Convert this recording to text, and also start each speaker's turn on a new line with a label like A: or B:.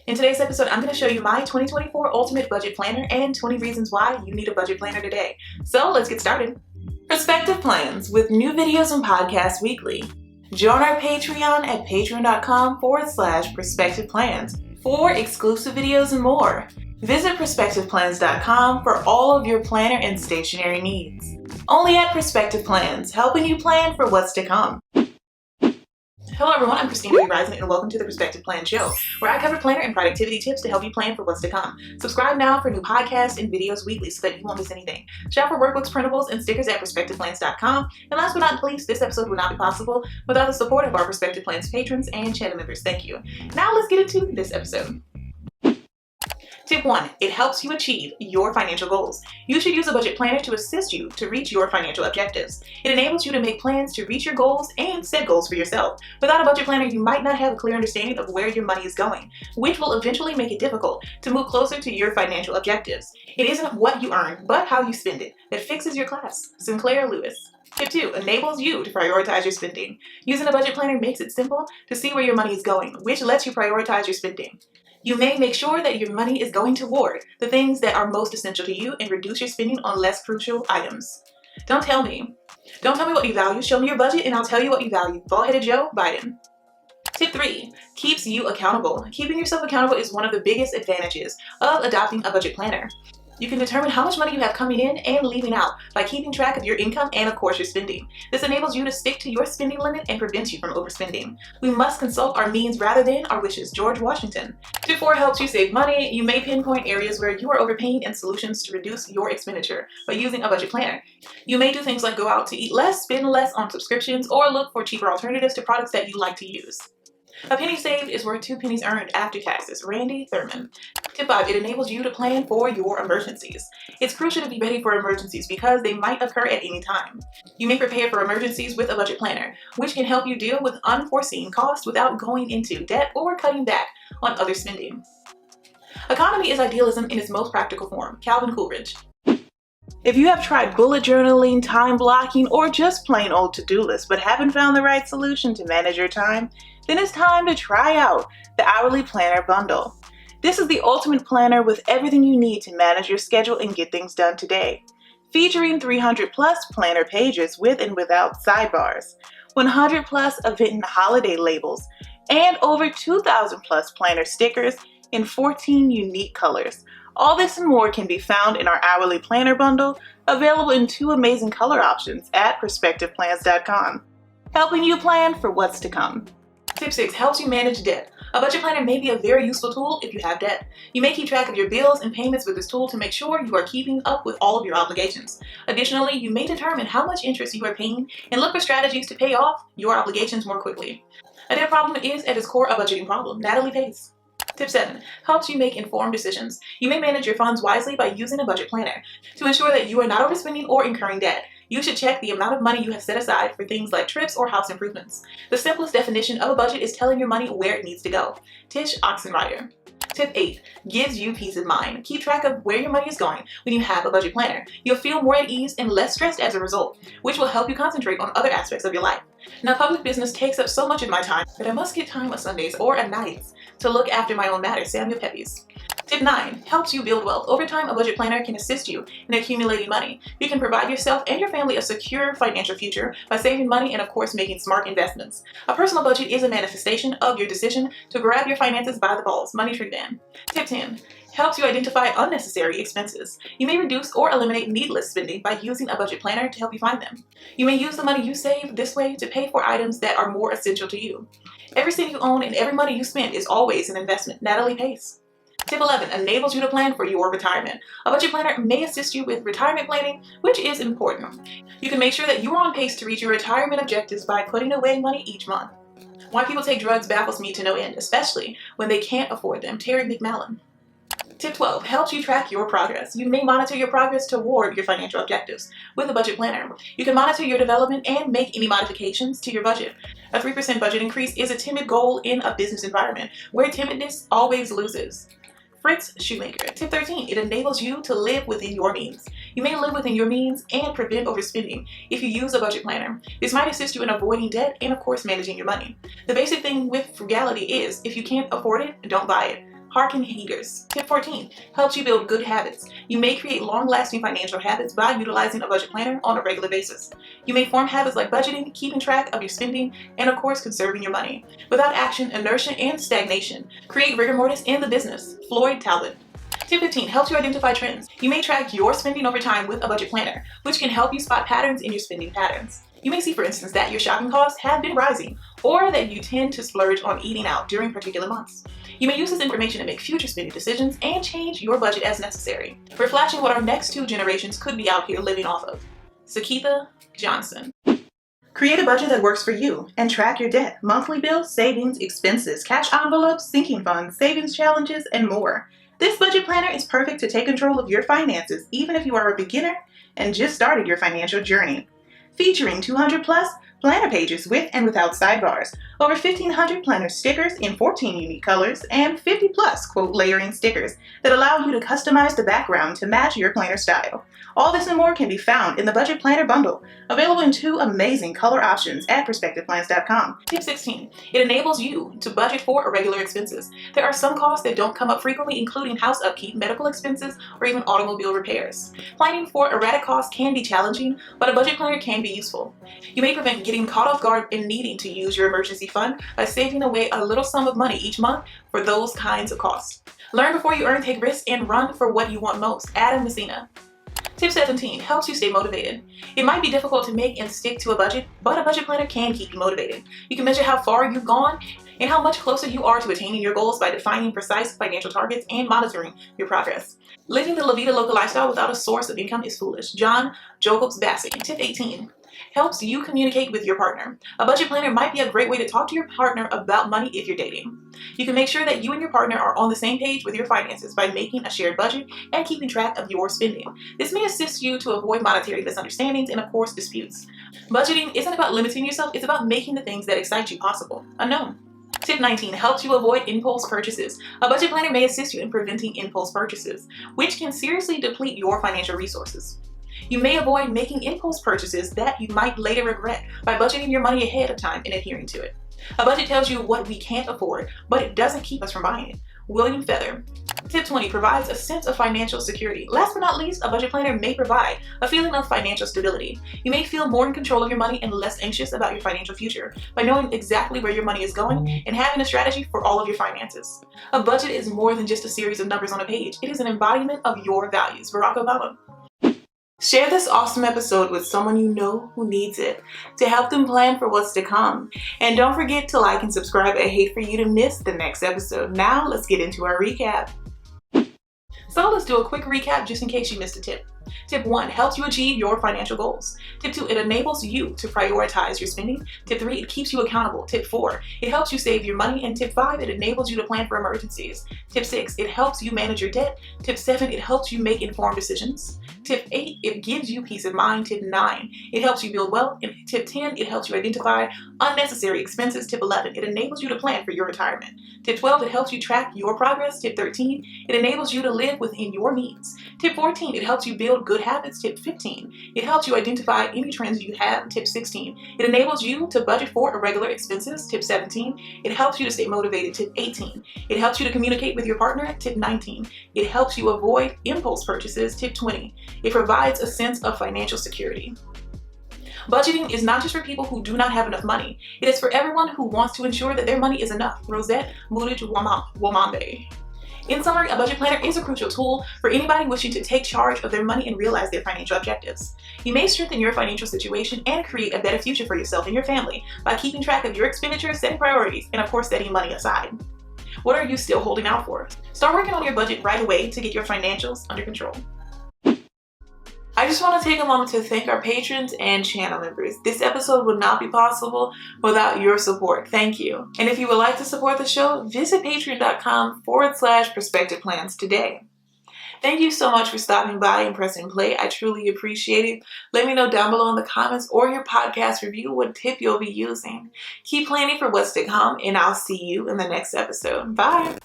A: In today's episode, I'm going to show you my 2024 Ultimate Budget Planner and 20 reasons why you need a budget planner today. So let's get started. Perspective Plans with new videos and podcasts weekly. Join our Patreon at patreon.com/perspectiveplans for exclusive videos and more. Visit perspectiveplans.com for all of your planner and stationery needs. Only at Perspective Plans, helping you plan for what's to come. Hello everyone, I'm Christina Rising and welcome to the Perspective Plan Show, where I cover planner and productivity tips to help you plan for what's to come. Subscribe now for new podcasts and videos weekly so that you won't miss anything. Shop for workbooks, printables, and stickers at perspectiveplans.com. And last but not least, this episode would not be possible without the support of our Perspective Plans patrons and channel members. Thank you. Now let's get into this episode. Tip 1. It helps you achieve your financial goals. You should use a budget planner to assist you to reach your financial objectives. It enables you to make plans to reach your goals and set goals for yourself. Without a budget planner, you might not have a clear understanding of where your money is going, which will eventually make it difficult to move closer to your financial objectives. It isn't what you earn, but how you spend it that fixes your class. Sinclair Lewis. Tip 2. Enables you to prioritize your spending. Using a budget planner makes it simple to see where your money is going, which lets you prioritize your spending. You may make sure that your money is going toward the things that are most essential to you and reduce your spending on less crucial items. Don't tell me what you value. Show me your budget and I'll tell you what you value. Bald-headed Joe Biden. Tip 3. Keeps you accountable. Keeping yourself accountable is one of the biggest advantages of adopting a budget planner. You can determine how much money you have coming in and leaving out by keeping track of your income and, of course, your spending. This enables you to stick to your spending limit and prevents you from overspending. We must consult our means rather than our wishes. George Washington. Tip 4 helps you save money. You may pinpoint areas where you are overpaying and solutions to reduce your expenditure by using a budget planner. You may do things like go out to eat less, spend less on subscriptions, or look for cheaper alternatives to products that you like to use. A penny saved is worth 2 pennies earned after taxes. Randy Thurman. Tip 5. It enables you to plan for your emergencies. It's crucial to be ready for emergencies because they might occur at any time. You may prepare for emergencies with a budget planner, which can help you deal with unforeseen costs without going into debt or cutting back on other spending. Economy is idealism in its most practical form. Calvin Coolidge. If you have tried bullet journaling, time blocking, or just plain old to-do lists but haven't found the right solution to manage your time, then it's time to try out the Hourly Planner Bundle. This is the ultimate planner with everything you need to manage your schedule and get things done today. Featuring 300 plus planner pages with and without sidebars, 100 plus event and holiday labels, and over 2,000 plus planner stickers in 14 unique colors. All this and more can be found in our Hourly Planner Bundle, available in 2 amazing color options at perspectiveplans.com, helping you plan for what's to come. Tip 6. Helps you manage debt. A budget planner may be a very useful tool if you have debt. You may keep track of your bills and payments with this tool to make sure you are keeping up with all of your obligations. Additionally, you may determine how much interest you are paying and look for strategies to pay off your obligations more quickly. A debt problem is at its core a budgeting problem. Natalie Pace. Tip 7. Helps you make informed decisions. You may manage your funds wisely by using a budget planner to ensure that you are not overspending or incurring debt. You should check the amount of money you have set aside for things like trips or house improvements. The simplest definition of a budget is telling your money where it needs to go. Tish Oxenrider. Tip 8. Gives you peace of mind. Keep track of where your money is going when you have a budget planner. You'll feel more at ease and less stressed as a result, which will help you concentrate on other aspects of your life. Now, public business takes up so much of my time that I must get time on Sundays or at nights to look after my own matters. Samuel Pepys. Tip 9. Helps you build wealth. Over time, a budget planner can assist you in accumulating money. You can provide yourself and your family a secure financial future by saving money and, of course, making smart investments. A personal budget is a manifestation of your decision to grab your finances by the balls. Money Tree Man. Tip 10. Helps you identify unnecessary expenses. You may reduce or eliminate needless spending by using a budget planner to help you find them. You may use the money you save this way to pay for items that are more essential to you. Every cent you own and every money you spend is always an investment. Natalie Pace. Tip 11. Enables you to plan for your retirement. A budget planner may assist you with retirement planning, which is important. You can make sure that you are on pace to reach your retirement objectives by putting away money each month. Why people take drugs baffles me to no end, especially when they can't afford them. Terry McMillan. Tip 12. Helps you track your progress. You may monitor your progress toward your financial objectives with a budget planner. You can monitor your development and make any modifications to your budget. A 3% budget increase is a timid goal in a business environment where timidness always loses. Fritz Shoemaker. Tip 13. It enables you to live within your means. You may live within your means and prevent overspending if you use a budget planner. This might assist you in avoiding debt and, of course, managing your money. The basic thing with frugality is if you can't afford it, don't buy it. Parking haters. Tip 14 helps you build good habits. You may create long-lasting financial habits by utilizing a budget planner on a regular basis. You may form habits like budgeting, keeping track of your spending, and of course conserving your money. Without action, inertia, and stagnation, create rigor mortis in the business. Floyd Talbot. Tip 15 helps you identify trends. You may track your spending over time with a budget planner, which can help you spot patterns in your spending patterns. You may see, for instance, that your shopping costs have been rising, or that you tend to splurge on eating out during particular months. You may use this information to make future spending decisions and change your budget as necessary. We're flashing what our next 2 generations could be out here living off of. Sakitha Johnson. Create a budget that works for you and track your debt, monthly bills, savings, expenses, cash envelopes, sinking funds, savings challenges, and more. This budget planner is perfect to take control of your finances, even if you are a beginner and just started your financial journey. Featuring 200 plus planner pages with and without sidebars, over 1,500 planner stickers in 14 unique colors, and 50 plus quote layering stickers that allow you to customize the background to match your planner style. All this and more can be found in the Budget Planner Bundle, available in 2 amazing color options at PerspectivePlans.com. Tip 16. It enables you to budget for irregular expenses. There are some costs that don't come up frequently, including house upkeep, medical expenses, or even automobile repairs. Planning for erratic costs can be challenging, but a budget planner can be useful. You may prevent getting caught off guard and needing to use your emergency fund by saving away a little sum of money each month for those kinds of costs. Learn before you earn, take risks, and run for what you want most. Adam Messina. Tip 17 helps you stay motivated. It might be difficult to make and stick to a budget, but a budget planner can keep you motivated. You can measure how far you've gone and how much closer you are to attaining your goals by defining precise financial targets and monitoring your progress. Living the La Vida Loca lifestyle without a source of income is foolish. John Jacobs Bassi. Tip 18 helps you communicate with your partner. A budget planner might be a great way to talk to your partner about money if you're dating. You can make sure that you and your partner are on the same page with your finances by making a shared budget and keeping track of your spending. This may assist you to avoid monetary misunderstandings and, of course, disputes. Budgeting isn't about limiting yourself, it's about making the things that excite you possible. Unknown. Tip 19 helps you avoid impulse purchases. A budget planner may assist you in preventing impulse purchases, which can seriously deplete your financial resources. You may avoid making impulse purchases that you might later regret by budgeting your money ahead of time and adhering to it. A budget tells you what we can't afford, but it doesn't keep us from buying it. William Feather. Tip 20 provides a sense of financial security. Last but not least, a budget planner may provide a feeling of financial stability. You may feel more in control of your money and less anxious about your financial future by knowing exactly where your money is going and having a strategy for all of your finances. A budget is more than just a series of numbers on a page. It is an embodiment of your values. Barack Obama. Share this awesome episode with someone you know who needs it to help them plan for what's to come. And don't forget to like and subscribe. I hate for you to miss the next episode. Now let's get into our recap. So let's do a quick recap just in case you missed a tip. Tip 1 helps you achieve your financial goals. Tip 2, it enables you to prioritize your spending. Tip 3, it keeps you accountable. Tip 4, it helps you save your money. And tip 5, it enables you to plan for emergencies. Tip 6, it helps you manage your debt. Tip 7, it helps you make informed decisions. Tip 8, it gives you peace of mind. Tip 9, it helps you build wealth. And tip 10, it helps you identify unnecessary expenses. Tip 11, it enables you to plan for your retirement. Tip 12, it helps you track your progress. Tip 13, it enables you to live within your means. Tip 14, it helps you build good habits. Tip 15, it helps you identify any trends you have. Tip 16, it enables you to budget for irregular expenses. Tip 17, it helps you to stay motivated. Tip 18, it helps you to communicate with your partner. Tip 19, it helps you avoid impulse purchases. Tip 20, it provides a sense of financial security. Budgeting is not just for people who do not have enough money. It is for everyone who wants to ensure that their money is enough. Rosette Wamande. In summary, a budget planner is a crucial tool for anybody wishing to take charge of their money and realize their financial objectives. You may strengthen your financial situation and create a better future for yourself and your family by keeping track of your expenditures, setting priorities, and of course, setting money aside. What are you still holding out for? Start working on your budget right away to get your financials under control. I just want to take a moment to thank our patrons and channel members. This episode would not be possible without your support. Thank you. And if you would like to support the show, visit patreon.com/perspectiveplans today. Thank you so much for stopping by and pressing play. I truly appreciate it. Let me know down below in the comments or your podcast review what tip you'll be using. Keep planning for what's to come, and I'll see you in the next episode. Bye.